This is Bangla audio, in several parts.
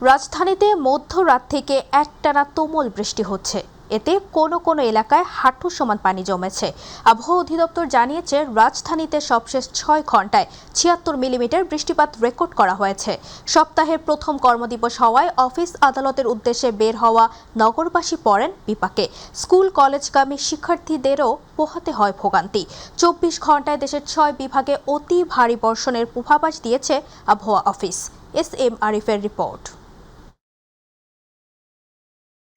রাজধানীতে মধ্যরাত থেকে একটানা তুমুল বৃষ্টি হচ্ছে। এতে কোনো কোনো এলাকায় হাঁটু সমান পানি জমেছে। আবহাওয়া অধিদপ্তর জানিয়েছে, রাজধানীতে সবশেষ 6 ঘন্টায় 76 মিলিমিটার বৃষ্টিপাত রেকর্ড করা হয়েছে। সপ্তাহের প্রথম কর্মদিবস হওয়ায় অফিস আদালতের উদ্দেশ্যে বের হওয়া নগরবাসী পড়েন বিপাকে। স্কুল কলেজগামী শিক্ষার্থীদেরও পোহাতে হয় ভোগান্তি। 24 ঘন্টায় দেশের 6 বিভাগে অতি ভারী বর্ষণের পূর্বাভাস দিয়েছে আবহাওয়া অফিস। SM আরিফের রিপোর্ট।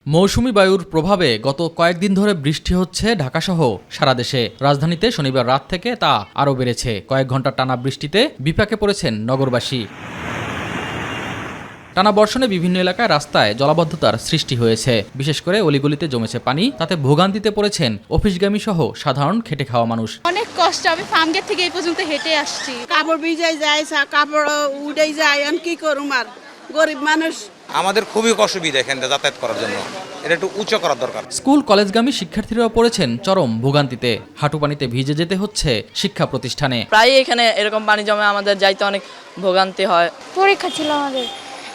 মৌসুমি বায়ুর প্রভাবে গত কয়েকদিন ধরে বৃষ্টি হচ্ছে ঢাকাসহ সারা দেশে। রাজধানীতে শনিবার রাত থেকে তা আরও বেড়েছে। কয়েক ঘন্টা টানা বৃষ্টিতে বিপাকে পড়েছেন নগরবাসী। টানা বর্ষণে বিভিন্ন এলাকায় রাস্তায় জলাবদ্ধতার সৃষ্টি হয়েছে। বিশেষ করে অলিগলিতে জমেছে পানি, তাতে ভোগান্তিতে পড়েছেন অফিসগামী সহ সাধারণ খেটে খাওয়া মানুষ। অনেক কষ্ট, আমি ফার্মগেট থেকে এই পর্যন্ত হেঁটে আসছি। কাপড় ভিজাই যায়, কাপড় উড়ে যায়, আমি কি করুম আর, গরিব মানুষ। আমাদের খুবই অসুবিধা এখান থেকে যাতায়াত করার জন্য, এটা একটু উঁচু করার দরকার। স্কুল কলেজগামী শিক্ষার্থীরাও পড়েছেন চরম ভোগান্তিতে। হাঁটু পানিতে ভিজে যেতে হচ্ছে শিক্ষা প্রতিষ্ঠানে। প্রায় এখানে এরকম পানি জমে আমাদের যাইতে অনেক ভোগান্তি হয়। পরীক্ষা ছিল আমাদের,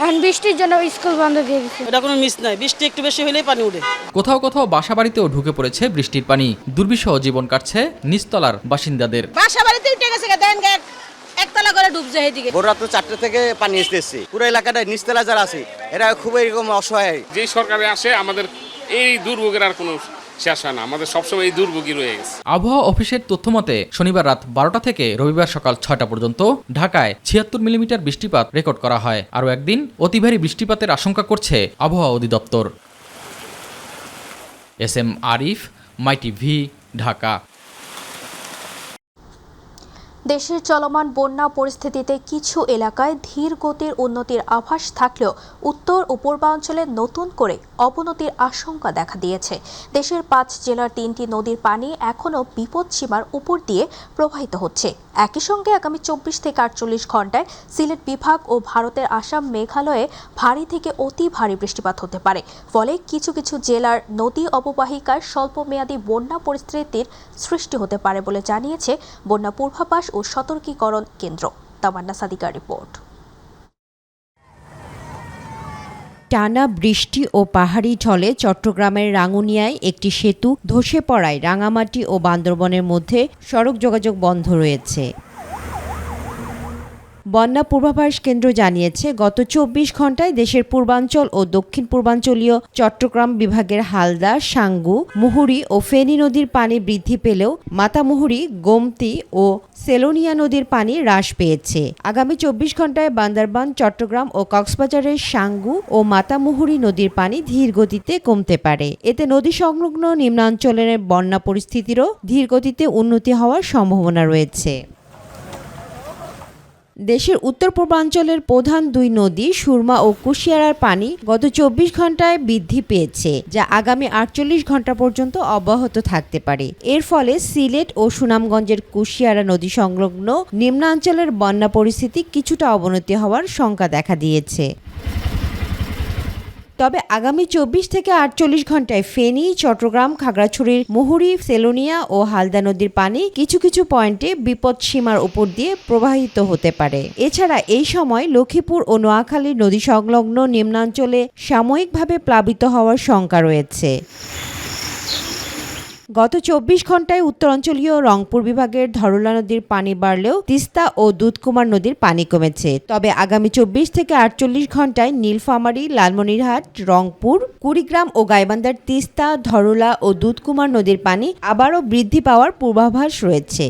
এখন বৃষ্টির জন্য স্কুল বন্ধ দিয়ে দিচ্ছে। এটা কোনো মিস নাই, বৃষ্টি একটু বেশি হলেই পানি উঠে। কোথাও কোথাও বাসাবাড়িতেও ঢুকে পড়েছে বৃষ্টির পানি। দুর্বিষহ জীবন কাটছে নিচতলার বাসিন্দাদের। বাসা বাড়িতে উঠে গেছে, দেন একতলা করে ডুবছে এদিকে। ভোর রাত 4টা থেকে পানি আসতেছে। পুরো এলাকাটায় নিচতলা যারা আছে এরা খুব এরকম অসহায়। যে সরকারে আসে আমাদের এই দুর্ভোগের আর কোনো শেষ হয় না, আমাদের সবসময় এই দুর্ভোগই রয়ে গেছে। আবহাওয়া অফিসের তথ্যমতে শনিবার রাত 12টা থেকে রবিবার সকাল 6টা পর্যন্ত ঢাকায় 76 মিলিমিটার বৃষ্টিপাত রেকর্ড করা হয়। আরও একদিন অতি ভারী বৃষ্টিপাতের আশঙ্কা করছে আবহাওয়া অধিদপ্তর। SM Arif, MyTV, Dhaka. দেশের চলমান বন্যা পরিস্থিতিতে কিছু এলাকায় ধীর গতির উন্নতির আভাস থাকলেও উত্তর ও পূর্বাঞ্চলে নতুন করে অবনতির আশঙ্কা দেখা দিয়েছে। দেশের 5 জেলার 3টি নদীর পানি এখনও বিপদসীমার উপর দিয়ে প্রবাহিত হচ্ছে। একই সঙ্গে আগামী 24 থেকে 48 ঘন্টায় সিলেট বিভাগ ও ভারতের আসাম, মেঘালয়ে ভারী থেকে অতি ভারী বৃষ্টিপাত হতে পারে। ফলে কিছু কিছু জেলার নদী অববাহিকায় স্বল্পমেয়াদী বন্যা পরিস্থিতির সৃষ্টি হতে পারে বলে জানিয়েছে বন্যা পূর্বাভাস ও সতর্কীকরণ কেন্দ্র। তামান্না সাদিকার রিপোর্ট। টানা বৃষ্টি ও পাহাড়ি ঢলে চট্টগ্রামের রাঙ্গুনিয়ায় একটি সেতু ধসে পড়ায় রাঙামাটি ও বান্দরবনের মধ্যে সড়ক যোগাযোগ বন্ধ রয়েছে। বন্যা পূর্বাভাস কেন্দ্র জানিয়েছে, গত 24 ঘন্টায় দেশের পূর্বাঞ্চল ও দক্ষিণ পূর্বাঞ্চলীয় চট্টগ্রাম বিভাগের হালদা, সাঙ্গু, মুহুরী ও ফেনী নদীর পানি বৃদ্ধি পেলেও মাতামুহুরী, গোমতী ও সেলোনিয়া নদীর পানি হ্রাস পেয়েছে। আগামী 24 ঘন্টায় বান্দরবান, চট্টগ্রাম ও কক্সবাজারের সাঙ্গু ও মাতামুহুরী নদীর পানি ধীর গতিতে কমতে পারে। এতে নদী সংলগ্ন নিম্নাঞ্চলের বন্যা পরিস্থিতিরও ধীর গতিতে উন্নতি হওয়ার সম্ভাবনা রয়েছে। দেশের উত্তর পূর্বাঞ্চলের প্রধান 2 নদী সুরমা ও কুশিয়ারার পানি গত 24 ঘন্টায় বৃদ্ধি পেয়েছে, যা আগামী 48 ঘন্টা পর্যন্ত অব্যাহত থাকতে পারে। এর ফলে সিলেট ও সুনামগঞ্জের কুশিয়ারা নদী সংলগ্ন নিম্নাঞ্চলের বন্যা পরিস্থিতি কিছুটা অবনতি হওয়ার শঙ্কা দেখা দিয়েছে। তবে আগামী 24 থেকে 48 ঘন্টায় ফেনী, চট্টগ্রাম, খাগড়াছড়ির মুহুরী, সেলোনিয়া ও হালদা নদীর পানি কিছু কিছু পয়েন্টে বিপদসীমার উপর দিয়ে প্রবাহিত হতে পারে। এছাড়া এই সময় লক্ষ্মীপুর ও নোয়াখালীর নদী সংলগ্ন নিম্নাঞ্চলে সাময়িকভাবে প্লাবিত হওয়ার শঙ্কা রয়েছে। গত 24 ঘন্টায় উত্তরাঞ্চলীয় রংপুর বিভাগের ধরলা নদীর পানি বাড়লেও তিস্তা ও দুধকুমার নদীর পানি কমেছে। তবে আগামী 24 থেকে 48 ঘন্টায় নীলফামারী, লালমনিরহাট, রংপুর, কুড়িগ্রাম ও গাইবান্ধার তিস্তা, ধরলা ও দুধকুমার নদীর পানি আবারও বৃদ্ধি পাওয়ার পূর্বাভাস রয়েছে।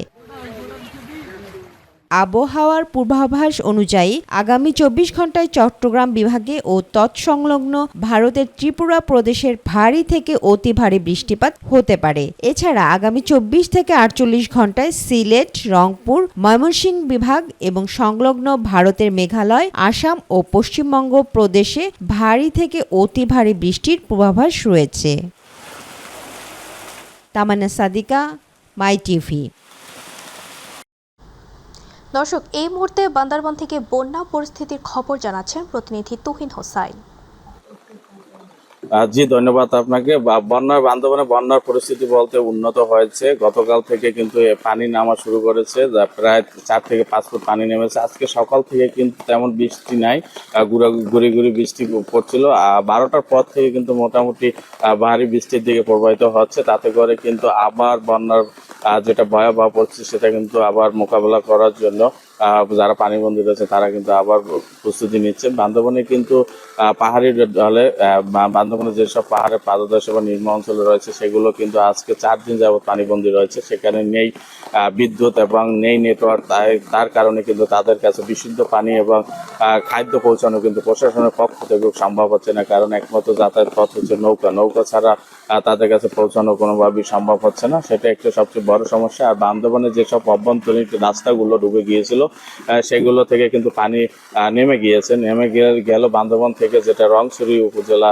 আবহাওয়ার পূর্বাভাস অনুযায়ী আগামী 24 ঘন্টায় চট্টগ্রাম বিভাগে ও তৎসংলগ্ন ভারতের ত্রিপুরা প্রদেশের ভারী থেকে অতি ভারী বৃষ্টিপাত হতে পারে। এছাড়া আগামী 24 থেকে 48 ঘন্টায় সিলেট, রংপুর, ময়মনসিংহ বিভাগ এবং সংলগ্ন ভারতের মেঘালয়, আসাম ও পশ্চিমবঙ্গ প্রদেশে ভারী থেকে অতি ভারী বৃষ্টির পূর্বাভাস রয়েছে। তামান্না সাদিকা, MyTV। দর্শক, এই মুহূর্তে বান্দরবান থেকে বন্যা পরিস্থিতির খবর জানাচ্ছেন প্রতিনিধি তুহিন হোসাইন। জি ধন্যবাদ আপনাকে। বান্দরবানে বন্যার পরিস্থিতি বলতে উন্নত হয়েছে। গতকাল থেকে কিন্তু পানি নামা শুরু করেছে, যা প্রায় 4 থেকে 5 ফুট পানি নেমেছে। আজকে সকাল থেকে কিন্তু তেমন বৃষ্টি নাই, গুড়ি গুড়ি বৃষ্টি পড়ছিল। 12টার পর থেকে কিন্তু মোটামুটি ভারী বৃষ্টির দিকে প্রবাহিত হচ্ছে। তাতে করে কিন্তু আবার বন্যার যেটা ভয়াবহ পরিস্থিতি সেটা কিন্তু আবার মোকাবেলা করার জন্য যারা পানিবন্দী রয়েছে তারা কিন্তু আবার প্রস্তুতি নিচ্ছে। বান্দরবনে কিন্তু পাহাড়ি ঢলে বান্দরবনে যেসব পাহাড়ের পাদদেশে বা নিম্ন অঞ্চলে রয়েছে সেগুলো কিন্তু আজকে 4 দিন যাবত পানিবন্দী রয়েছে। সেখানে নেই বিদ্যুৎ এবং নেই নেটওয়ার্ক। তার কারণে কিন্তু তাদের কাছে বিশুদ্ধ পানি এবং খাদ্য পৌঁছানো কিন্তু প্রশাসনের পক্ষ থেকে সম্ভব হচ্ছে না, কারণ একমাত্র যাতায়াত পথ হচ্ছে নৌকা ছাড়া তাদের কাছে পৌঁছানো কোনোভাবেই সম্ভব হচ্ছে না। সেটা একটু সবচেয়ে বড় সমস্যা। আর বান্দরবনে যেসব অভ্যন্তরীণ রাস্তাগুলো ডুবে গিয়েছিল সেগুলো থেকে কিন্তু পানি নেমে গেল। বান্দরবন থেকে যেটা রংছড়ি উপজেলা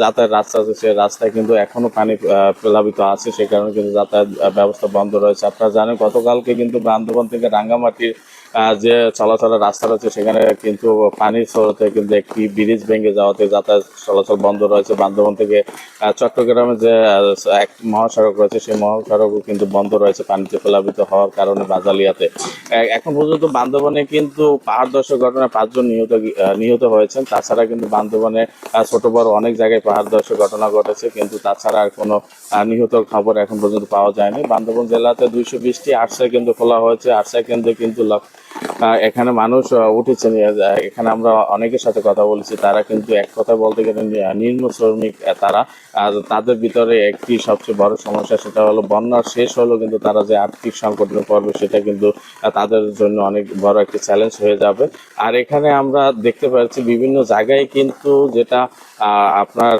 যাতায়াত রাস্তা আছে সেই রাস্তায় কিন্তু এখনো পানি প্লাবিত আছে, সে কারণে কিন্তু যাতায়াত ব্যবস্থা বন্ধ রয়েছে। আপনারা জানেন গতকালকে কিন্তু বান্দরবন থেকে রাঙ্গামাটির যে চলাচলের রাস্তা রয়েছে সেখানে কিন্তু পানির স্রোতে কিন্তু একটি ব্রিজ ভেঙে যাওয়াতে যাতায়াত চলাচল বন্ধ রয়েছে। বান্দরবন থেকে চট্টগ্রামে যে এক মহাসড়ক রয়েছে সেই মহাসড়কও কিন্তু বন্ধ রয়েছে পানিতে প্লাবিত হওয়ার কারণে বাজালিয়াতে। এখন পর্যন্ত বান্দরবনে কিন্তু পাহাড় ধসের ঘটনায় 5 জন নিহত হয়েছেন। তাছাড়া কিন্তু বান্দরবনে ছোট বড় অনেক জায়গায় পাহাড় ধসের ঘটনা ঘটেছে, কিন্তু তাছাড়া আর কোনো নিহতর খবর এখন পর্যন্ত পাওয়া যায়নি। বান্দরবন জেলাতে 220টি আশ্রয় কেন্দ্র খোলা হয়েছে। আশ্রয় কেন্দ্রে কিন্তু এখানে মানুষ উঠেছেন। এখানে আমরা অনেকের সাথে কথা বলেছি, তারা কিন্তু এক কথা বলতে গেলে নিম্ন শ্রমিক। তারা তাদের ভিতরে একটি সবচেয়ে বড় সমস্যা, সেটা হলো বন্যার শেষ হলো কিন্তু তারা যে আর্থিক সংকটে পড়বে সেটা কিন্তু তাদের জন্য অনেক বড় একটি চ্যালেঞ্জ হয়ে যাবে। আর এখানে আমরা দেখতে পাচ্ছি বিভিন্ন জায়গায় কিন্তু যেটা আপনার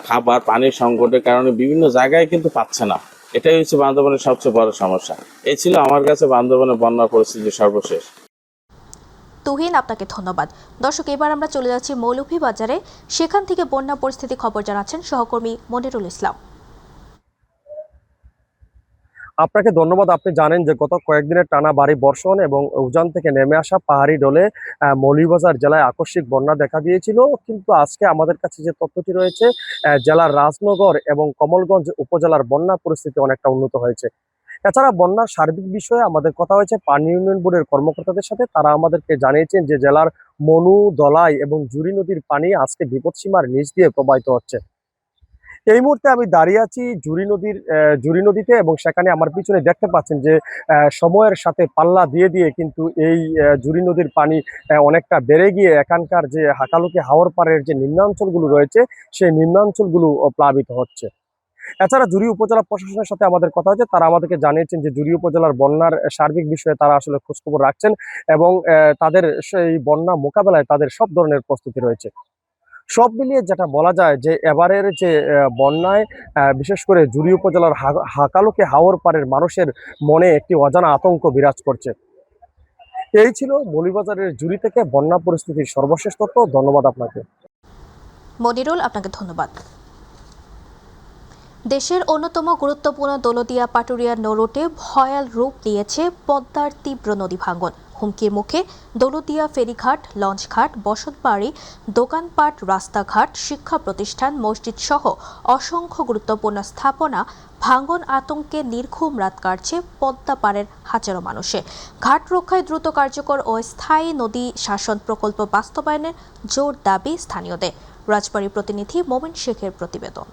খাবার পানির সংকটের কারণে বিভিন্ন জায়গায় কিন্তু পাচ্ছে না। এটাই হচ্ছে বান্দরবনের সবচেয়ে বড় সমস্যা। এই ছিল আমার কাছে বান্দরবনের বন্যার পরিস্থিতি সর্বশেষ। তুহিন, আপনাকে ধন্যবাদ। দর্শক, এবার আমরা চলে যাচ্ছি মৌলভীবাজারে। সেখান থেকে বন্যা পরিস্থিতি খবর জানাচ্ছেন সহকর্মী মনিরুল ইসলাম। আপনাকে ধন্যবাদ। আপনি জানেন যে গত কয়েকদিনের টানা ভারী বর্ষণ এবং উজান থেকে নেমে আসা পাহাড়ি ঢলে মৌলভীবাজার জেলায় আকস্মিক বন্যা দেখা দিয়েছিল, কিন্তু আজকে আমাদের কাছে যে তথ্যটি রয়েছে জেলার রাজনগর এবং কমলগঞ্জ উপজেলার বন্যা পরিস্থিতি অনেকটা উন্নত হয়েছে। এছাড়া বন্যার সার্বিক বিষয়ে আমাদের কথা হয়েছে পানি উন্নয়ন বোর্ডের কর্মকর্তাদের সাথে। তারা আমাদেরকে জানিয়েছেন যে জেলার মনু, দলাই এবং জুরি নদীর পানি আজকে বিপদসীমার নিচ দিয়ে প্রবাহিত হচ্ছে। এই মুহূর্তে আমি দাঁড়িয়ে আছি জুরি নদীতে, এবং সেখানে আমার পিছনে দেখতে পাচ্ছেন যে সময়ের সাথে পাল্লা দিয়ে দিয়ে কিন্তু এই জুরি নদীর পানি অনেকটা বেড়ে গিয়ে এখানকার যে হাকালুকি হাওর পাড়ের যে নিম্নাঞ্চলগুলো রয়েছে সেই নিম্নাঞ্চলগুলো প্লাবিত হচ্ছে। এছাড়া জুরি উপজেলা প্রশাসনের সাথে আমাদের কথা হয়েছে, তারা আমাদেরকে জানিয়েছেন যে জুরি উপজেলার বন্যার সার্বিক বিষয়ে তারা আসলে খোঁজখবর রাখছেন এবং তাদের সেই বন্যা মোকাবেলায় তাদের সব ধরনের প্রস্তুতি রয়েছে। সব মিলিয়ে যেটা বলা যায় যে এবারের যে বন্যায় বিশেষ করে জুরি উপজেলার হাকালুকি হাওর পাড়ের মানুষের মনে একটি অজানা আতঙ্ক বিরাজ করছে। এই ছিল মৌলভীবাজারের জুরি থেকে বন্যা পরিস্থিতির সর্বশেষ তথ্য। ধন্যবাদ আপনাকে। মনিরুল, আপনাকে ধন্যবাদ। দেশের অন্যতম গুরুত্বপূর্ণ দৌলতদিয়া পাটুরিয়া নৌরুটে ভয়াল রূপ নিয়েছে পদ্মার তীব্র নদী ভাঙন। হুমকির মুখে দৌলতদিয়া ফেরিঘাট, লঞ্চঘাট, বসতবাড়ি, দোকানপাট, রাস্তাঘাট, শিক্ষা প্রতিষ্ঠান, মসজিদ সহ অসংখ্য গুরুত্বপূর্ণ স্থাপনা ভাঙন আতঙ্কে নির্ঘুম রাত কাটছে পদ্মা পাড়ের হাজারো মানুষে। ঘাট রক্ষায় দ্রুত কার্যকর ও স্থায়ী নদী শাসন প্রকল্প বাস্তবায়নের জোর দাবি স্থানীয়দের। রাজবাড়ী প্রতিনিধি মোমিন শেখের প্রতিবেদন।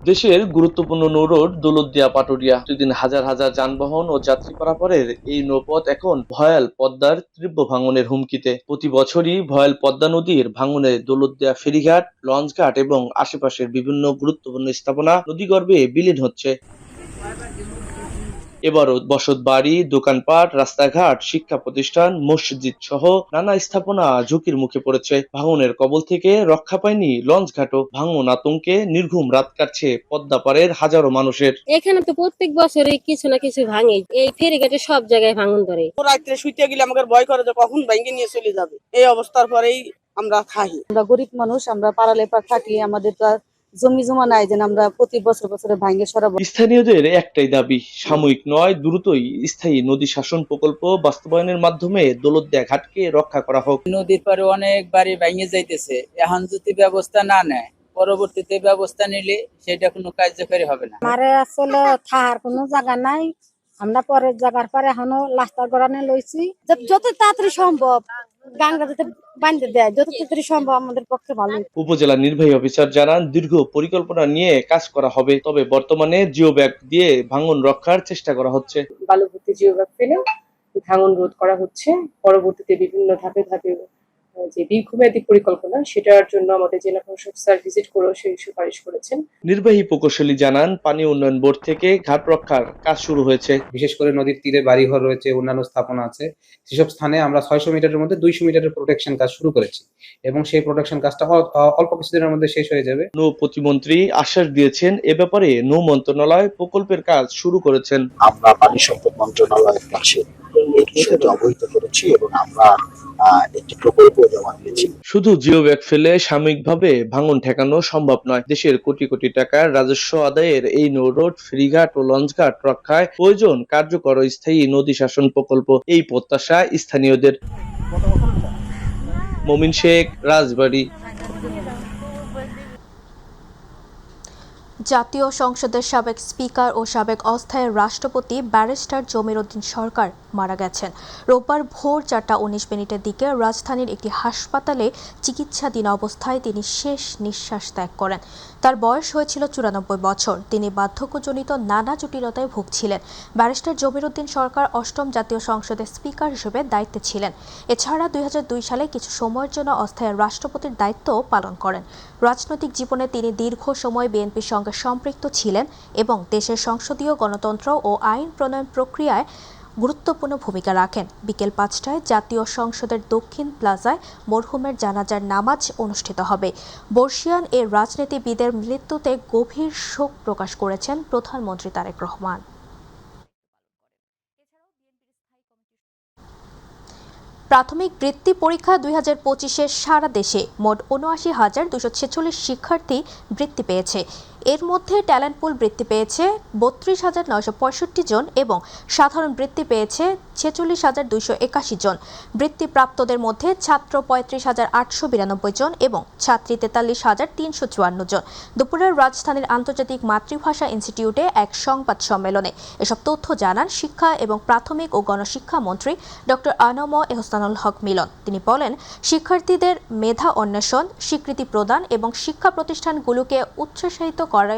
দেশের গুরুত্বপূর্ণ নৌরোড দৌলতদিয়া পাটুরিয়া, প্রতিদিন হাজার হাজার যানবাহন ও যাত্রী পারাপারের এই নৌপথ এখন ভয়াল পদ্মার তীব্র ভাঙনের হুমকিতে। প্রতি বছরই ভয়াল পদ্মা নদীর ভাঙনে দৌলতদিয়া ফেরিঘাট, লঞ্চঘাট এবং আশেপাশের বিভিন্ন গুরুত্বপূর্ণ স্থাপনা নদীগর্ভে বিলীন হচ্ছে। এবারও বসতবাড়ি, দোকানপাট, রাস্তাঘাট, শিক্ষা প্রতিষ্ঠান, মসজিদ সহ নানা স্থাপনা ঝুঁকির মুখে পড়েছে। ভাঙনের কবল থেকে রক্ষা পায়নি লঞ্চঘাটও। ভাঙন আতঙ্কে নির্ঘুম রাত কাটছে পদ্মা পাড়ের হাজারো মানুষের। এখানে তো প্রত্যেক বছরই কিছু না কিছু ভাঙে, এই ফেরিঘাটে সব জায়গায় ভাঙন ধরে। রাত্রে শুইতে গেলে আমাদের ভয় করে যে কখন ভেঙে নিয়ে চলে যাবে। এই অবস্থার পরেই আমরা থাকি। আমরা গরিব মানুষ, আমরা পাড়ালেপা থাকি, আমাদের তো জমি জমা নাই যেন আমরা প্রতি বছর বছরে ভাঙে সরাবো। স্থানীয়দের একটাই দাবি, সাময়িক নয় দ্রুতই স্থায়ী নদী শাসন প্রকল্প বাস্তবায়নের মাধ্যমে দৌলতদিয়া ঘাটকে রক্ষা করা হোক। নদীর পারে অনেক বাড়ি ভেঙে যাইতেছে, এখন যদি ব্যবস্থা না নেয় পরবর্তীতে ব্যবস্থা নিলে সেটা কোনো কার্যকরী হবে না। আমারে আসলে থাকার কোনো জায়গা নাই, আমরা পরের জায়গার পরে এখনো লাস্টার গড়ানে লইছি। যত তাড়াতাড়ি সম্ভব গাঙ্গা যাতে বাঁধতে দেয়, যত তাড়াতাড়ি সম্ভব আমাদের পক্ষে ভালো। উপজেলা নির্বাহী অফিসার জানান, দীর্ঘ পরিকল্পনা নিয়ে কাজ করা হবে, তবে বর্তমানে জিও ব্যাগ দিয়ে ভাঙন রক্ষার চেষ্টা করা হচ্ছে। বালুভর্তি জিও ব্যাগ ফেলে ভাঙন রোধ করা হচ্ছে। পরবর্তীতে বিভিন্ন ধাপে ধাপে যে দীর্ঘমেয়াদী পরিকল্পনা, সেটার জন্য আমাদের জেলা প্রশাসক স্যার ভিজিট করেও সেই সুপারিশ করেছেন। নির্বাহী প্রকৌশলী জানান, পানি উন্নয়ন বোর্ড থেকে ঘাট রক্ষার কাজ শুরু হয়েছে। বিশেষ করে নদীর তীরে বাড়িঘর রয়েছে, অন্যান্য স্থাপনা আছে, সেসব স্থানে আমরা 600 মিটারের মধ্যে 200 মিটারের প্রোটেকশন কাজ শুরু করেছি এবং সেই প্রোটেকশন কাজটা অল্প কিছুদিনের মধ্যে শেষ হয়ে যাবে। নৌ প্রতিমন্ত্রী আশ্বাস দিয়েছেন, এ ব্যাপারে নৌ মন্ত্রণালয় প্রকল্পের কাজ শুরু করেছেন। আমরা পানি সম্পদ মন্ত্রণালয়ের কাছে এই বিষয়টি অবহিত করেছি এবং আমরা একটি প্রকল্প জমা দিয়েছি। শুধু জিও ব্যাগ ফেলে সাময়িকভাবে ভাঙন ঠেকানো সম্ভব নয়। দেশের কোটি কোটি টাকার রাজস্ব আদায়ের এই নৌ রোড, ফেরিঘাট ও লঞ্চঘাট রক্ষায় প্রয়োজন কার্যকর ও স্থায়ী নদী শাসন প্রকল্প। এই প্রত্যাশা স্থানীয়দের। মমিন শেখ, রাজবাড়ী। জাতীয় সংসদের সাবেক স্পিকার ও সাবেক অস্থায়ী রাষ্ট্রপতি ব্যারিস্টার জমির উদ্দিন সরকার মারা গেছেন। রোববার ভোর 4:19 দিকে রাজধানীর একটি হাসপাতালে চিকিৎসাধীন অবস্থায় তিনি শেষ নিঃশ্বাস ত্যাগ করেন। তার বয়স হয়েছিল 94 বছর। তিনি বার্ধক্যজনিত নানা জটিলতায় ভুগছিলেন। ব্যারিস্টার জমির উদ্দিন সরকার 8ম জাতীয় সংসদের স্পিকার হিসেবে দায়িত্বে ছিলেন। এছাড়া 2002 সালে কিছু সময়ের জন্য অস্থায়ী রাষ্ট্রপতির দায়িত্বও পালন করেন। রাজনৈতিক জীবনে তিনি দীর্ঘ সময় বিএনপির সঙ্গে সম্পৃক্ত ছিলেন এবং দেশের সংসদীয় গণতন্ত্র ও আইন প্রণয়ন প্রক্রিয়ায় গুরুত্বপূর্ণ ভূমিকা রাখেন। বিকেল 5টায় জাতীয় সংসদের দক্ষিণ প্লাজায় মরহুমের জানাজার নামাজ অনুষ্ঠিত হবে। বর্ষিয়ান এ রাজনীতিবিদের মৃত্যুতে গভীর শোক প্রকাশ করেছেন প্রধানমন্ত্রী তারেক রহমান। প্রাথমিক বৃত্তি পরীক্ষা 2025-এ সারা দেশে মোট ৭৯,২৪৬ শিক্ষার্থী বৃত্তি পেয়েছে। এর মধ্যে ট্যালেন্ট পুল বৃত্তি পেয়েছে ৩২,৯৬৫ জন এবং সাধারণ বৃত্তি পেয়েছে ৪৬,২৮১ জন। বৃত্তিপ্রাপ্তদের মধ্যে ছাত্র ৩৫,৮৯২ জন এবং ছাত্রী ৪৩,৩৫৪ জন। দুপুরে রাজধানীর আন্তর্জাতিক মাতৃভাষা ইনস্টিটিউটে এক সংবাদ সম্মেলনে এসব তথ্য জানান শিক্ষা এবং প্রাথমিক ও গণশিক্ষা মন্ত্রী ডক্টর আনম এহসানুল হক মিলন। তিনি বলেন, শিক্ষার্থীদের মেধা অন্বেষণ, স্বীকৃতি প্রদান এবং শিক্ষা প্রতিষ্ঠানগুলোকে উৎসাহিত করে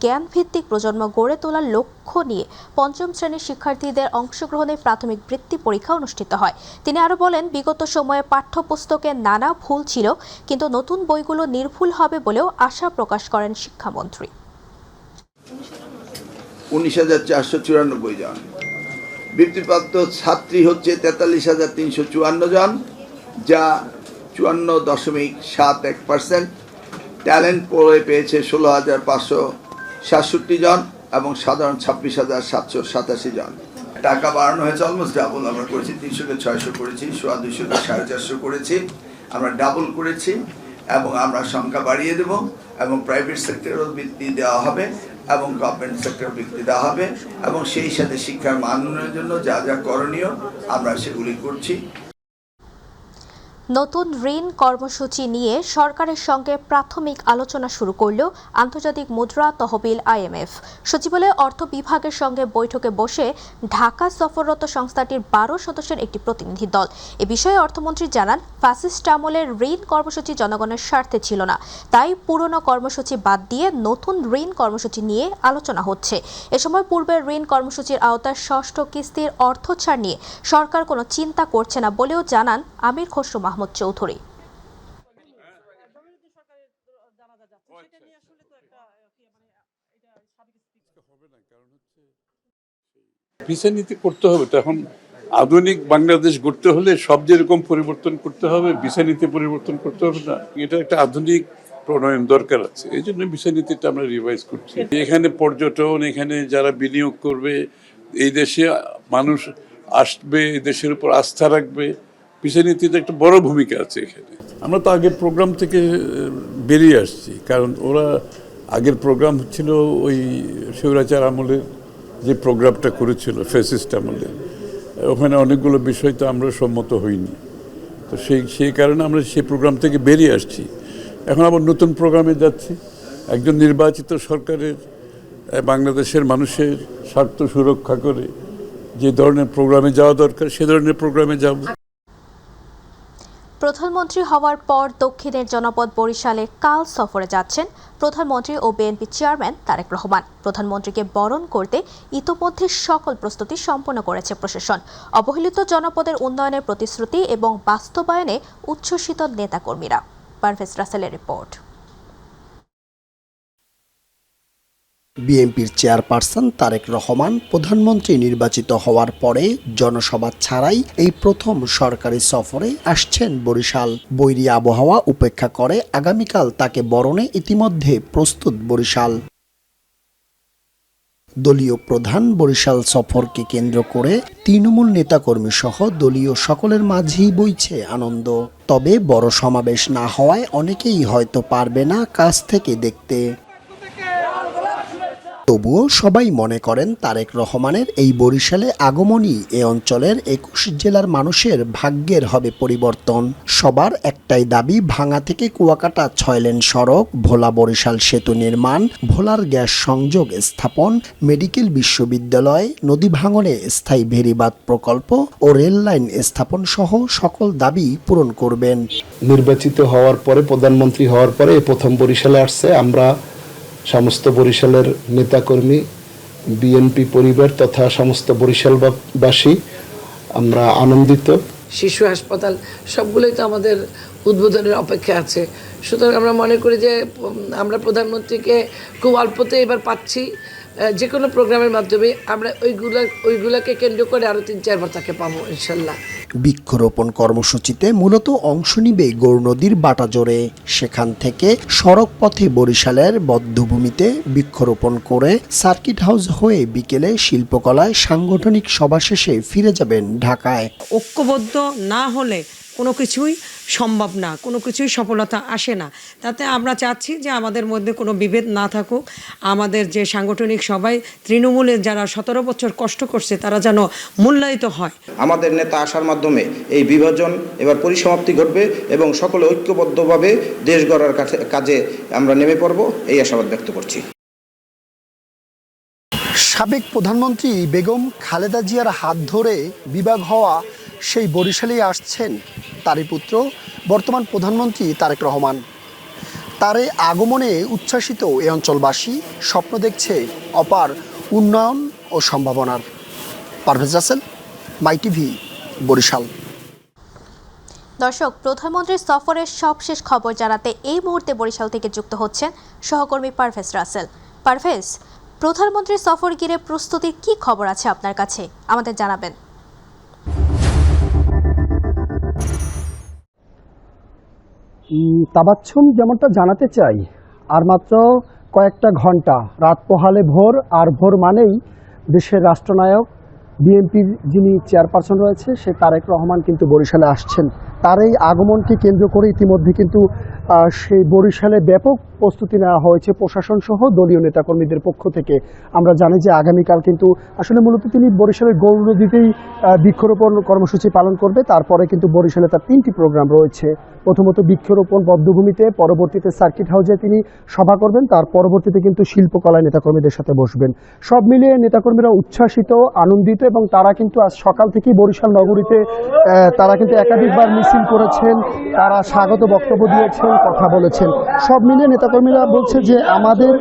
জ্ঞানভিত্তিক প্রজন্ম গড়ে তোলার লক্ষ্য নিয়ে 5ম শ্রেণীর শিক্ষার্থীদের অংশগ্রহণে প্রাথমিক বৃত্তি পরীক্ষা অনুষ্ঠিত হয়। তিনি আরও বলেন, বিগত সময়ে পাঠ্যপুস্তকে নানা ভুল ছিল, কিন্তু নতুন বইগুলো নির্ভুল হবে বলেও আশা প্রকাশ করেন শিক্ষামন্ত্রী। 19,494 জন। বৃত্তিপ্রাপ্ত ছাত্রী হচ্ছে 43,354 জন, যা 54.71%। ট্যালেন্ট পুলে পেয়েছে 16,567 জন এবং সাধারণ 26,787 জন। টাকা বাড়ানো হয়েছে, অলমোস্ট ডাবল আমরা করেছি। 300কে 600 করেছি, 200কে 450 করেছি, আমরা ডাবল করেছি এবং আমরা সংখ্যা বাড়িয়ে দেব এবং প্রাইভেট সেক্টরেও বৃত্তি দেওয়া হবে এবং গভর্নমেন্ট সেক্টর বৃত্তি দেওয়া হবে এবং সেই সাথে শিক্ষার মান উন্নয়নের জন্য যা যা করণীয় আমরা সেগুলি করছি। নতুন ঋণ কর্মসূচি নিয়ে সরকারের সঙ্গে প্রাথমিক আলোচনা শুরু করল আন্তর্জাতিক মুদ্রা তহবিল IMF। সচিবালয় অর্থ বিভাগের সঙ্গে বৈঠকে বসে ঢাকা সফররত সংস্থাটির 12 সদস্যের একটি প্রতিনিধি দল। এ বিষয়ে অর্থমন্ত্রী জানান, ফ্যাসিস্ট আমলের ঋণ কর্মসূচি জনগণের স্বার্থে ছিল না, তাই পুরনো কর্মসূচি বাদ দিয়ে নতুন ঋণ কর্মসূচি নিয়ে আলোচনা হচ্ছে। এ সময় পূর্বের ঋণ কর্মসূচির আওতায় 6ষ্ঠ কিস্তির অর্থ ছাড় নিয়ে সরকার কোনো চিন্তা করছে না বলেও জানান আমির খসরু মাহমুদ চৌধুরী। বিচার নীতি করতে হবে, তখন আধুনিক বাংলাদেশ গড়তে হলে সব যেরকম পরিবর্তন করতে হবে, বিচার নীতি পরিবর্তন করতে হবে না। এটা একটা আধুনিক প্রণয়ন দরকার আছে, এই জন্য বিচার নীতিটা আমরা রিভাইজ করছি। এখানে পর্যটন, এখানে যারা বিনিয়োগ করবে, এই দেশে মানুষ আসবে, এই দেশের উপর আস্থা রাখবে, বিচার নীতিতে একটা বড় ভূমিকা আছে এখানে। আমরা তো আগে প্রোগ্রাম থেকে বেরিয়ে আসছি, কারণ ওরা আগের প্রোগ্রাম ছিল ওই স্বৈরাচার আমলের যে প্রোগ্রামটা করেছিল ফ্যাসিস্ট আমলের, ওখানে অনেকগুলো বিষয় তো আমরা সম্মত হইনি। তো সেই কারণে আমরা সেই প্রোগ্রাম থেকে বেরিয়ে আসছি। এখন আবার নতুন প্রোগ্রামে যাচ্ছি। একজন নির্বাচিত সরকারের বাংলাদেশের মানুষের স্বার্থ সুরক্ষা করে যে ধরনের প্রোগ্রামে যাওয়া দরকার সে ধরনের প্রোগ্রামে যাব। প্রধানমন্ত্রী হওয়ার পর দক্ষিণের জনপদ বরিশালে কাল সফরে যাচ্ছেন প্রধানমন্ত্রী ও বিএনপি চেয়ারম্যান তারেক রহমান। প্রধানমন্ত্রীকে বরণ করতে ইতোমধ্যে সকল প্রস্তুতি সম্পন্ন করেছে প্রশাসন। অবহেলিত জনপদের উন্নয়নের প্রতিশ্রুতি এবং বাস্তবায়নে উচ্ছ্বসিত নেতাকর্মীরা। পারভেজ রাসেলের রিপোর্ট। বিএনপির চেয়ারপারসন তারেক রহমান প্রধানমন্ত্রী নির্বাচিত হওয়ার পরে জনসভা ছাড়াই এই প্রথম সরকারি সফরে আসছেন বরিশাল। বৈরী আবহাওয়া উপেক্ষা করে আগামীকাল তাকে বরণে ইতিমধ্যে প্রস্তুত বরিশাল। দলীয় প্রধান বরিশাল সফরকে কেন্দ্র করে তৃণমূল নেতাকর্মী সহ দলীয় সকলের মাঝেই বইছে আনন্দ। তবে বড় সমাবেশ না হওয়ায় অনেকেই হয়তো পারবে না কাছ থেকে দেখতে। তবুও সবাই মনে করেন তারেক রহমানের এই বরিশালে আগমনই এ অঞ্চলের ২১ জেলার মানুষের ভাগ্যের হবে পরিবর্তন। সবার একটাই দাবি, ভাঙা থেকে কুয়াকাটা ৬ লেন সড়ক, ভোলা বরিশাল সেতু নির্মাণ, ভোলার গ্যাস সংযোগ স্থাপন, মেডিকেল বিশ্ববিদ্যালয়, নদী ভাঙনে স্থায়ী ভেরিবাঁধ প্রকল্প ও রেল লাইন স্থাপন সহ সকল দাবি পূরণ করবেন। নির্বাচিত হওয়ার পরে, প্রধানমন্ত্রী হওয়ার পরে প্রথম বরিশালে আসছে। আমরা সমস্ত বরিশালের নেতাকর্মী, বিএনপি পরিবার তথা সমস্ত বরিশালবাসী আমরা আনন্দিত। শিশু হাসপাতাল সবগুলোই তো আমাদের উদ্বোধনের অপেক্ষা আছে। সুতরাং আমরা মনে করি যে আমরা প্রধানমন্ত্রীকে খুব অল্পতে এবার পাচ্ছি। যে কোনো প্রোগ্রামের মাধ্যমে আমরা ওইগুলাকে কেন্দ্র করে আরও ৩-৪ বার তাকে পাবো ইনশাল্লাহ। বৃক্ষরোপণ কর্মসূচিতে মূলত অংশ নিবে গৌর নদীর বাটাজোরে। সেখান থেকে সড়ক পথে বরিশালের বধ্যভূমিতে বৃক্ষরোপণ করে সার্কিট হাউস হয়ে বিকেলে শিল্পকলায় সাংগঠনিক সভা শেষে ফিরে যাবেন ঢাকায়। ঐক্যবদ্ধ না হলে কোনো কিছুই সম্ভব না, কোনো কিছুই সফলতা আসে না। তাতে আমরা চাচ্ছি যে আমাদের মধ্যে কোনো বিভেদ না থাকুক। আমাদের যে সাংগঠনিক সবাই তৃণমূলের যারা ১৭ বছর কষ্ট করছে তারা যেন মূল্যায়িত হয়। আমাদের নেতা আসার মাধ্যমে এই বিভাজন এবার পরিসমাপ্তি ঘটবে এবং সকলে ঐক্যবদ্ধভাবে দেশ গড়ার কাজে আমরা নেমে পড়ব, এই আশাবাদ ব্যক্ত করছি। সাবেক প্রধানমন্ত্রী বেগম খালেদা জিয়ার হাত ধরে বিভাগ হওয়া সেই বরিশালেই আসছেন তারই পুত্র বর্তমান প্রধানমন্ত্রী তারেক রহমান। তার এই আগমনে উচ্ছ্বাসিত এই অঞ্চলবাসী স্বপ্ন দেখছে অপার উন্নয়ন ও সম্ভাবনার। পারভেজ রাসেল, মাই টিভি, বরিশাল। দর্শক, প্রধানমন্ত্রীর সফরের সবশেষ খবর জানাতে এই মুহূর্তে বরিশাল থেকে যুক্ত হচ্ছেন সহকর্মী পারভেজ রাসেল। পারভেজ, প্রধানমন্ত্রীর সফর ঘিরে প্রস্তুতির কি খবর আছে আপনার কাছে, আমাদের জানাবেন। তাবাচ্ছুম, যেমনটা জানাতে চাই, আর মাত্র কয়েকটা ঘন্টা, রাত পোহালে ভোর, আর ভোর মানেই দেশের রাষ্ট্রনায়ক বিএনপির যিনি চেয়ারপারসন রয়েছে সে তারেক রহমান কিন্তু বরিশালে আসছেন। তার এই আগমনকে কেন্দ্র করে ইতিমধ্যে কিন্তু সেই বরিশালে ব্যাপক প্রস্তুতি নেওয়া হয়েছে প্রশাসন সহ দলীয় নেতাকর্মীদের পক্ষ থেকে। আমরা জানি যে আগামীকাল কিন্তু আসলে মূলত তিনি বরিশালের গৌর নদীতেই বৃক্ষরোপণ কর্মসূচি পালন করবে। তারপরে কিন্তু বরিশালে তার 3টি প্রোগ্রাম রয়েছে। প্রথমত বৃক্ষরোপণ বধ্যভূমিতে, পরবর্তীতে সার্কিট হাউসে তিনি সভা করবেন, তার পরবর্তীতে কিন্তু শিল্পকলায় নেতাকর্মীদের সাথে বসবেন। সব মিলিয়ে নেতাকর্মীরা উচ্ছ্বাসিত, আনন্দিত এবং তারা কিন্তু আজ সকাল থেকেই বরিশাল নগরীতে তারা কিন্তু একাধিকবার মিছিল করেছেন, তারা স্বাগত বক্তব্য দিয়েছেন, কথা বলেছেন। সব মিলিয়ে নেতাকর্মীরা বলছে যে আমাদের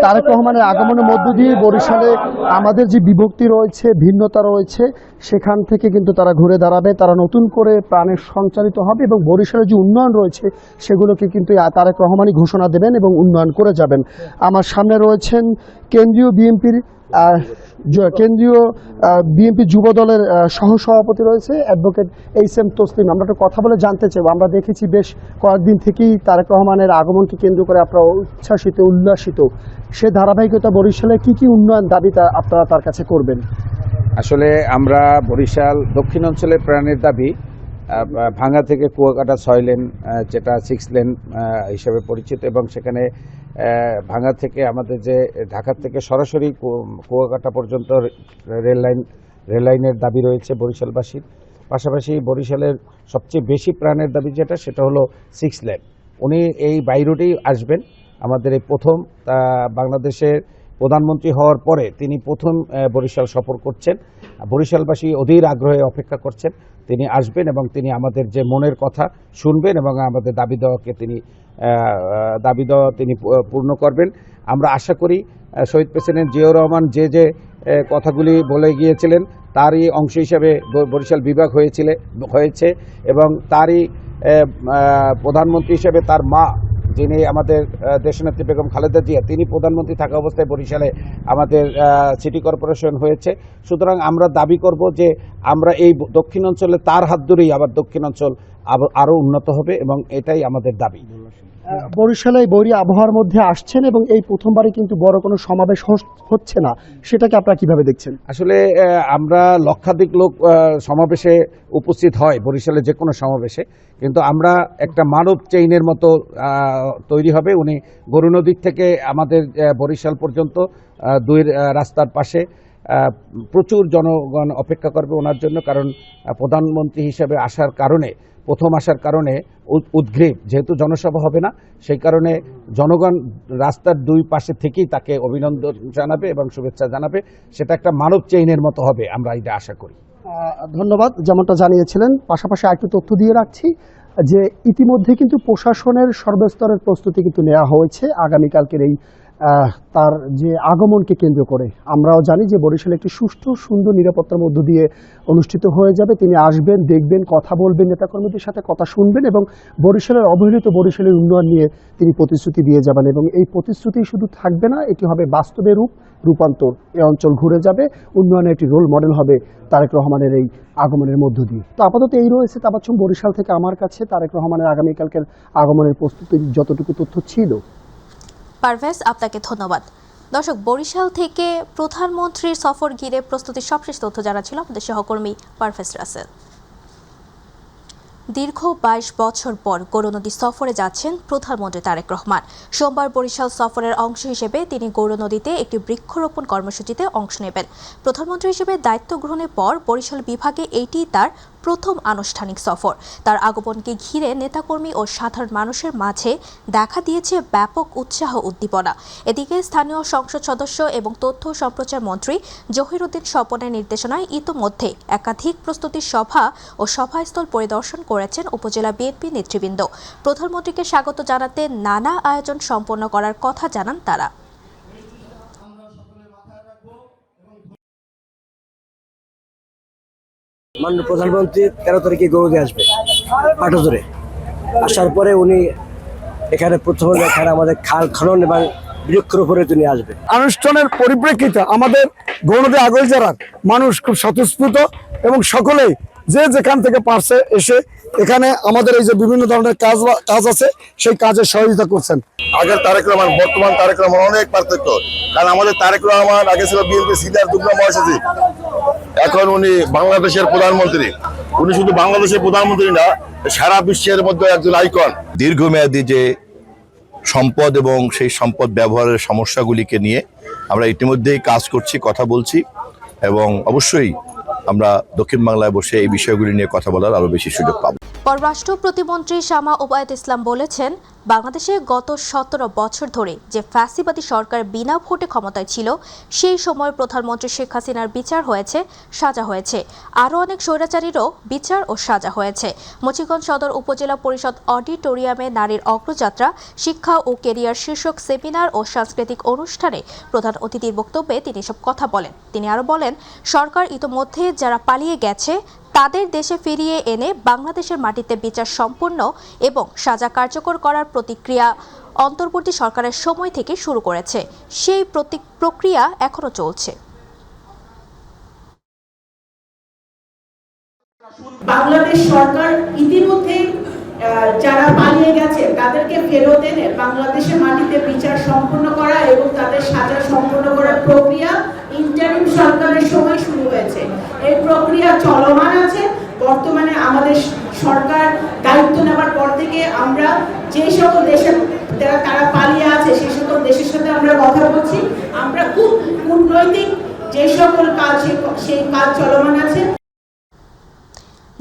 তারেক রহমানের আগমনের মধ্য দিয়ে বরিশালে আমাদের যে বিভক্তি রয়েছে, ভিন্নতা রয়েছে, সেখান থেকে কিন্তু তারা ঘুরে দাঁড়াবে, তারা নতুন করে প্রাণের সঞ্চারিত হবে এবং বরিশালের যে উন্নয়ন রয়েছে সেগুলোকে কিন্তু তারেক রহমানই ঘোষণা দেবেন এবং উন্নয়ন করে যাবেন। আমার সামনে রয়েছেন কেন্দ্রীয় বিএনপি যুব দলের সহসভাপতি রয়েছে অ্যাডভোকেট এইচ.এম. তসলিম। আমরা একটু কথা বলে জানতে চাইব, আমরা দেখেছি বেশ কয়েকদিন থেকেই তারেক রহমানের আগমনকে কেন্দ্র করে আপনারা উচ্ছ্বাসিত, উল্লাসিত। সে ধারাবাহিকতা বরিশালে কি কি উন্নয়ন দাবি আপনারা তার কাছে করবেন? আসলে আমরা বরিশাল দক্ষিণ অঞ্চলের প্রাণের দাবি ভাঙ্গা থেকে কুয়াকাটা 6 লেন, যেটা 6 লেন হিসেবে পরিচিত, এবং সেখানে ভাঙ্গা থেকে আমাদের যে ঢাকা থেকে সরাসরি কুয়াকাটা পর্যন্ত রেল লাইনের দাবি রয়েছে বরিশালবাসীর। পাশাপাশি বরিশালের সবচেয়ে বেশি প্রাণের দাবি যেটা, সেটা হলো 6 লেন। উনি এই বাই রুটেই আসবেন। আমাদের এই প্রথম বাংলাদেশের প্রধানমন্ত্রী হওয়ার পরে তিনি প্রথম বরিশাল সফর করছেন। বরিশালবাসী অধীর আগ্রহে অপেক্ষা করছেন তিনি আসবেন এবং তিনি আমাদের যে মনের কথা শুনবেন এবং আমাদের দাবি দেওয়া তিনি পূর্ণ করবেন। আমরা আশা করি শহীদ প্রেসিডেন্ট জিয়াউর রহমান যে কথাগুলি বলে গিয়েছিলেন তারই অংশ হিসাবে বরিশাল বিভাগ হয়েছে এবং তারই প্রধানমন্ত্রী হিসেবে তার মা, যিনি আমাদের দেশনেত্রী বেগম খালেদা জিয়া, তিনি প্রধানমন্ত্রী থাকা অবস্থায় বরিশালে আমাদের সিটি কর্পোরেশন হয়েছে। সুতরাং আমরা দাবি করব যে আমরা এই দক্ষিণাঞ্চলে তার হাত ধরেই আবার দক্ষিণাঞ্চল আরও উন্নত হবে এবং এটাই আমাদের দাবি। বরিশালে বৈরী আবহাওয়ার মধ্যে আসছেন এবং এই প্রথমবারই কিন্তু বড় কোনো সমাবেশ হচ্ছে না, সেটাকে আপনারা কিভাবে দেখছেন? আসলে আমরা লক্ষাধিক লোক সমাবেশে উপস্থিত হয়, বরিশালে যে কোনো সমাবেশে, কিন্তু আমরা একটা মানব চেইনের মতো তৈরি হবে। উনি গরু নদীর থেকে আমাদের বরিশাল পর্যন্ত 2 রাস্তার পাশে প্রচুর জনগণ অপেক্ষা করবে ওনার জন্য, কারণ প্রধানমন্ত্রী হিসেবে প্রথম আসার কারণে উদ্গ্রীব, যেহেতু জনসভা হবে না, সেই কারণে জনগণ রাস্তার 2 পাশে থেকেই তাকে অভিনন্দন জানাবে এবং শুভেচ্ছা জানাবে। সেটা একটা মানব চেইনের মতো হবে, আমরা এটা আশা করি। ধন্যবাদ। যেমনটা জানিয়েছিলেন, পাশাপাশি আরেকটু তথ্য দিয়ে রাখছি যে ইতিমধ্যে কিন্তু প্রশাসনের সর্বস্তরের প্রস্তুতি কিন্তু নেওয়া হয়েছে আগামীকালকের এই তার যে আগমনকে কেন্দ্র করে। আমরাও জানি যে বরিশালে একটি সুষ্ঠু সুন্দর নিরাপত্তার মধ্য দিয়ে অনুষ্ঠিত হয়ে যাবে। তিনি আসবেন, দেখবেন, কথা বলবেন, নেতাকর্মীদের সাথে কথা শুনবেন এবং বরিশালের অবহেলিত বরিশালের উন্নয়ন নিয়ে তিনি প্রতিশ্রুতি দিয়ে যাবেন এবং এই প্রতিশ্রুতি শুধু থাকবে না, এটি হবে বাস্তবে রূপান্তর। এই অঞ্চল ঘুরে যাবে, উন্নয়নের একটি রোল মডেল হবে তারেক রহমানের এই আগমনের মধ্য দিয়ে। তো আপাতত এই রয়েছে তাবাচ্চুম বরিশাল থেকে আমার কাছে তারেক রহমানের আগামীকালকের আগমনের প্রস্তুতির যতটুকু তথ্য ছিল। পারভেজ, আপনাকে ধন্যবাদ। দর্শক, বরিশাল থেকে প্রধানমন্ত্রীর সফর ঘিরে প্রস্তুতির সবশেষ তথ্য জানাচ্ছিল আমাদের সহকর্মী পারভেজ রাসেল। দীর্ঘ 22 বছর পর গৌরনদী সফরে যাচ্ছেন প্রধানমন্ত্রী তারেক রহমান। সোমবার বরিশাল সফরের অংশ হিসেবে তিনি গৌরনদীতে একটি বৃক্ষরোপণ কর্মসূচিতে অংশ নেবেন। প্রধানমন্ত্রী হিসেবে দায়িত্ব গ্রহণের পর বরিশাল বিভাগে এটি তার প্রথম আনুষ্ঠানিক সফর। তার আগমনকে ঘিরে নেতাকর্মী ও সাধারণ মানুষের মাঝে দেখা দিয়েছে ব্যাপক উৎসাহ উদ্দীপনা। এদিকে স্থানীয় সংসদ সদস্য এবং তথ্য সম্প্রচার মন্ত্রী জহিরুদ্দিন স্বপনের নির্দেশনায় ইতোমধ্যে একাধিক প্রস্তুতি সভা ও সভাস্থল পরিদর্শন করেছেন উপজেলা বিএনপি নেতৃবৃন্দ। প্রধানমন্ত্রীকে স্বাগত জানাতে নানা আয়োজন সম্পন্ন করার কথা জানান তারা। মাননীয় প্রধানমন্ত্রী 13 তারিখে গৌরদী আসবে পাটজোরে। আসার পরে উনি এখানে প্রথমে এখানে আমাদের খাল খনন এবং বৃক্ষরোপণে তিনি আসবে। অনুষ্ঠানের পরিপ্রেক্ষিতে আমাদের গৌরনদী আগল জেলার মানুষ খুব স্বতঃস্ফূর্ত এবং সকলেই যে যেখান থেকে পারছে এসে এখানে আমাদের এই যে বিভিন্ন ধরনের কাজ আছে সেই কাজে সহযোগিতা করছেন। আগের তারেক রহমান বর্তমান তারেক রহমান অনেক পার্থক্য, কারণ আমাদের তারেক রহমান আগে ছিল বিএনপি সিনিয়র যুগ্ম মহাসচিব, এখন উনি বাংলাদেশের প্রধানমন্ত্রী। উনি শুধু বাংলাদেশের প্রধানমন্ত্রী না, সারা বিশ্বের মধ্যে একজন আইকন। দীর্ঘমেয়াদী যে সম্পদ এবং সেই সম্পদ ব্যবহারের সমস্যাগুলিকে নিয়ে আমরা ইতিমধ্যেই কাজ করছি, কথা বলছি এবং অবশ্যই আমরা দক্ষিণ বাংলায় বসে এই বিষয়গুলি নিয়ে কথা বলার আরো বেশি সুযোগ পাব। পররাষ্ট্র প্রতিমন্ত্রী শামা ওবায়দ ইসলাম বলেছেন, বাংলাদেশে গত 17 বছর ধরে যে ফ্যাসিবাদী সরকার বিনা ভোটে ক্ষমতায় ছিল, সেই সময় প্রধানমন্ত্রী শেখ হাসিনার বিচার হয়েছে, সাজা হয়েছে। আরও অনেক স্বৈরাচারীরও বিচার ও সাজা হয়েছে। মুন্সিগঞ্জ সদর উপজেলা পরিষদ অডিটোরিয়ামে নারীর অগ্রযাত্রা, শিক্ষা ও কেরিয়ার শীর্ষক সেমিনার ও সাংস্কৃতিক অনুষ্ঠানে প্রধান অতিথির বক্তব্যে তিনি সব কথা বলেন। তিনি আরও বলেন, সরকার ইতোমধ্যে যারা পালিয়ে গেছে তাদের দেশে ফিরিয়ে এনে বাংলাদেশের মাটিতে বিচার সম্পন্ন এবং সাজা কার্যকর করার প্রতিক্রিয়া অন্তর্বর্তী সরকারের সময় থেকে শুরু করেছে। সেই প্রক্রিয়া এখনো চলছে। বাংলাদেশ সরকার ইতিমধ্যে যারা পালিয়ে গেছে তাদেরকে ফেরত এনে বাংলাদেশের মাটিতে বিচার সম্পন্ন করা এবং তাদের সাজা সম্পন্ন করার প্রক্রিয়া ইন্টারিম সরকারের সময় শুরু হয়েছে। এই প্রক্রিয়া চলমান আছে। বর্তমানে আমাদের সরকার দায়িত্ব নেওয়ার পর থেকে আমরা যে সকল দেশের তারা পালিয়ে আছে সেই সকল দেশের সাথে আমরা কথা বলছি। আমরা খুব কূটনৈতিক যে সকল কাজ সেই কাজ চলমান আছে।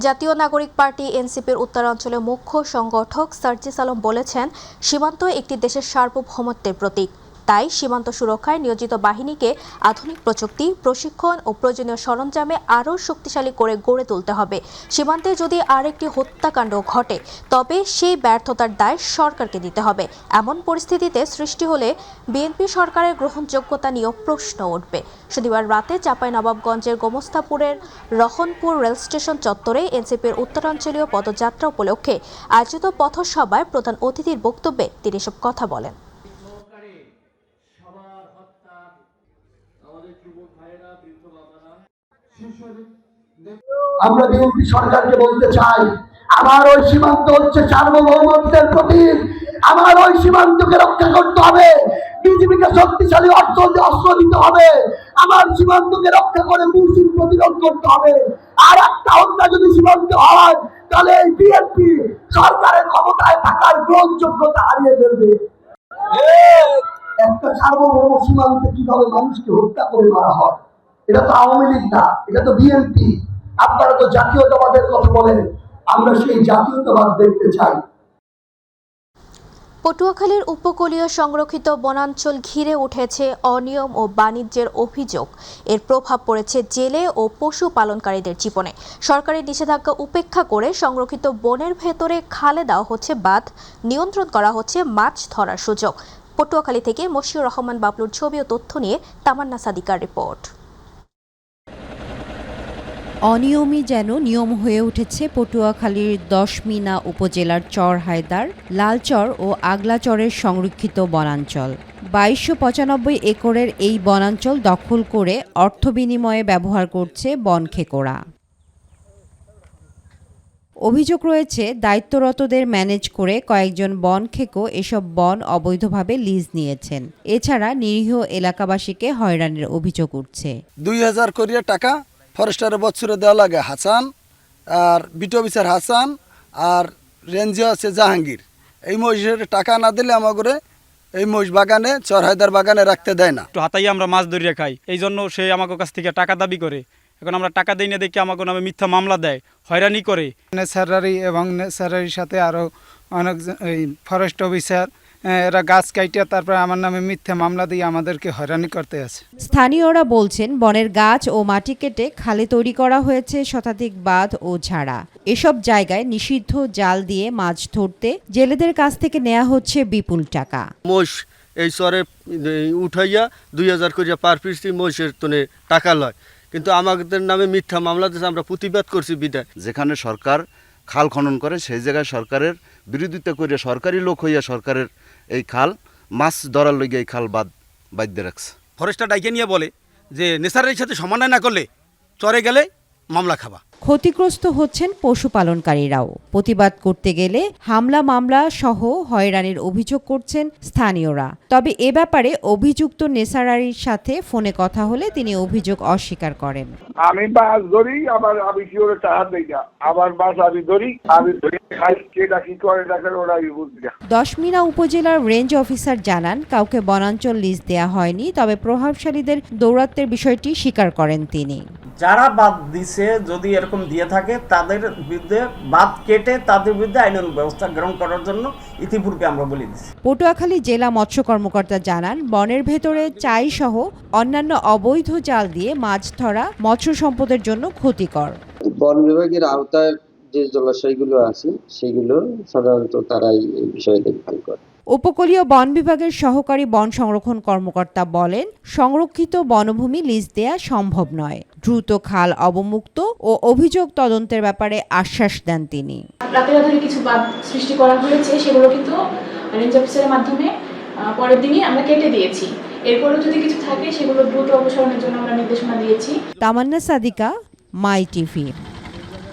জাতীয় নাগরিক পার্টি এনসিপির উত্তরাঞ্চলের মুখ্য সংগঠক সার্জিস আলম বলেছেন, সীমান্ত একটি দেশের সার্বভৌমত্বের প্রতীক। তাই সীমান্ত সুরক্ষায় নিয়োজিত বাহিনীকে আধুনিক প্রযুক্তি, প্রশিক্ষণ ও প্রয়োজনীয় সরঞ্জামে আরও শক্তিশালী করে গড়ে তুলতে হবে। সীমান্তে যদি আরেকটি হত্যাকাণ্ড ঘটে তবে সেই ব্যর্থতার দায় সরকারকে দিতে হবে। এমন পরিস্থিতিতে সৃষ্টি হলে বিএনপি সরকারের গ্রহণযোগ্যতা নিয়েও প্রশ্ন উঠবে। শনিবার রাতে চাঁপাইনবাবগঞ্জের গোমস্তাপুরের রহনপুর রেল স্টেশন চত্বরে এনসিপির উত্তরাঞ্চলীয় পদযাত্রা উপলক্ষে আয়োজিত পথসভায় প্রধান অতিথির বক্তব্যে তিনি এসব কথা বলেন। আমরা বিএনপি সরকারকে বলতে চাই, আমার ওই সীমান্ত হচ্ছে সার্বভৌমত্বের প্রতীক। আমার ওই সীমান্তকে রক্ষা করতে হবে, বিজিবিকে শক্তিশালী অস্ত্র দিতে হবে। আমার সীমান্তকে রক্ষা করে মুসলিম প্রতিরোধ করতে হবে। আর একটা হত্যা যদি সীমান্তে হয় তাহলে এই বিএনপি সরকারের ক্ষমতায় থাকার গ্রহণযোগ্যতা হারিয়ে ফেলবে। একটা সার্বভৌম সীমান্তে কিভাবে মানুষকে হত্যা করে মারা হয়, এটা তো আওয়ামী লীগ না, এটা তো বিএনপি। আপনারা তো জাতীয়তাবাদের কথা বলেন, আমরা সেই জাতীয়তাবাদ দেখতে চাই। পটুয়াখালীর উপকূলীয় সংরক্ষিত বনাঞ্চল ঘিরে উঠেছে অনিয়ম ও বাণিজ্যের অভিযোগ। এর প্রভাব পড়েছে জেলে ও পশুপালনকারীদের জীবনে। সরকারের নিষেধাজ্ঞা উপেক্ষা করে সংরক্ষিত বনের ভেতরে খালে দেওয়া হচ্ছে বাঁধ, নিয়ন্ত্রণ করা হচ্ছে মাছ ধরার সুযোগ। পটুয়াখালী থেকে মশিউর রহমান বাবলুর ছবি ও তথ্য নিয়ে তামান্না সাদিকার রিপোর্ট। অনিয়মই যেন নিয়ম হয়ে উঠেছে পটুয়াখালীর দশমিনা উপজেলার চর হায়দার, লালচর ও আগলাচরের সংরক্ষিত বনাঞ্চল। 2295 একরের এই বনাঞ্চল দখল করে অর্থ বিনিময়ে ব্যবহার করছে বনখেকোড়া। অভিযোগ রয়েছে, দায়িত্বরতদের ম্যানেজ করে কয়েকজন বনখেকো এসব বন অবৈধভাবে লিজ নিয়েছেন। এছাড়া নিরীহ এলাকাবাসীকে হয়রানির অভিযোগ উঠছে। 2000 কোটি টাকা ফরেস্টারের বছরে দেওয়া লাগে হাসান, আর বিট অফিসার হাসান, আর রেঞ্জে আছে জাহাঙ্গীর। এই মহিষের টাকা না দিলে আমাদের এই মহিষ বাগানে, চর হায়দার বাগানে রাখতে দেয় না। হাতাই আমরা মাছ ধরিয়ে খাই, এই জন্য সে আমাদের কাছ থেকে টাকা দাবি করে। এখন আমরা টাকা দিই না দেখি আমাকে নামে মিথ্যা মামলা দেয়, হয়রানি করে। নেসারারি এবং নেসারারির সাথে আরও অনেক ফরেস্ট অফিসার এরা গাছ কাটিয়ে তারপরে আমার নামে মিথ্যা মামলা দিয়ে আমাদেরকে হয়রানি করতে আছে। স্থানীয়রা বলছেন, বনের গাছ ও মাটি কেটে খালে তৈরি করা হয়েছে শতাধিক বাঁধ ও ঝাড়া। এসব জায়গায় নিষিদ্ধ জাল দিয়ে মাছ ধরতে জেলেদের কাছ থেকে নেওয়া হচ্ছে বিপুল টাকা। মোষ এই চরে উঠাইয়া 2000 করিয়া পার পিস মোষের তনে টাকা লয়, কিন্তু আমাদের নামে মিথ্যা মামলা দিয়েছে। আমরা প্রতিবাদ করছি বিদায়। যেখানে সরকার খাল খনন করে সেই জায়গায় সরকারের বিরোধিতা করে সরকারি লোক হইয়া সরকারের এই খাল মাছ ধরার লইগে এই খাল বাধ্য রাখছে। ফরেস্টার ডাইকে নিয়ে বলে যে নেসারের সাথে সমন্বয় না করলে চরে গেলে মামলা খাবা। ক্ষতিগ্রস্ত হচ্ছেন পশুপালনকারীরাও। প্রতিবাদ করতে গেলে হামলা মামলা সহ হয়রানির অভিযোগ করছেন স্থানীয়রা। তবে এ ব্যাপারে অভিযুক্ত নেসারারির সাথে ফোনে কথা হলে তিনি অভিযোগ অস্বীকার করেন। আমি মাছ ধরি, আমি কি ওরা টাকা দেই না, আমার মাছ আমি ধরি খাই, কেটা কি করে দেখেন ওরা বুঝি না। দশমিনা উপজেলার রেঞ্জ অফিসার জানান, কাউকে বনাঞ্চল লিজ দেয়া হয়নি, তবে প্রভাবশালীদের দৌরাত্ম্যের বিষয়টি স্বীকার করেন তিনি। যারা বাদ দিছে যদি এরকম দিয়ে থাকে তাদের বিরুদ্ধে বাদ কেটে তাদের বিরুদ্ধে আইনানুগ ব্যবস্থা গ্রহণ করার জন্য ইতিপূর্বে আমরা বলে দিচ্ছি। পটুয়াখালী জেলা মৎস্য কর্মকর্তা জানান, বনের ভেতরে চাই সহ অন্যান্য অবৈধ জাল দিয়ে মাছ ধরা মৎস্য সম্পদের জন্য ক্ষতিকর। বন বিভাগের আওতায় যে জলাশয়গুলো আছে সেগুলো সাধারণত তারাই এই বিষয়ে দেখভাল করে। উপকূলীয় বন বিভাগের সহকারী বন সংরক্ষণ কর্মকর্তা বলেন, সংরক্ষিত বনভূমি লিজ দেয়া সম্ভব নয়। দ্রুত খাল অবমুক্ত ও অভিযোগ তদন্তের ব্যাপারে আশ্বাস দেন তিনি। রাতারাতি কিছু বাদ সৃষ্টি করা হয়েছে, সেগুলো কিন্তু রেঞ্জ অফিসারের মাধ্যমে পরের দিনই আমরা কেটে দিয়েছি। এরপরও যদি কিছু থাকে সেগুলো দ্রুত অপসারণের জন্য আমরা নির্দেশনা দিয়েছি। তামান্না সাদিকা, মাই টিভি।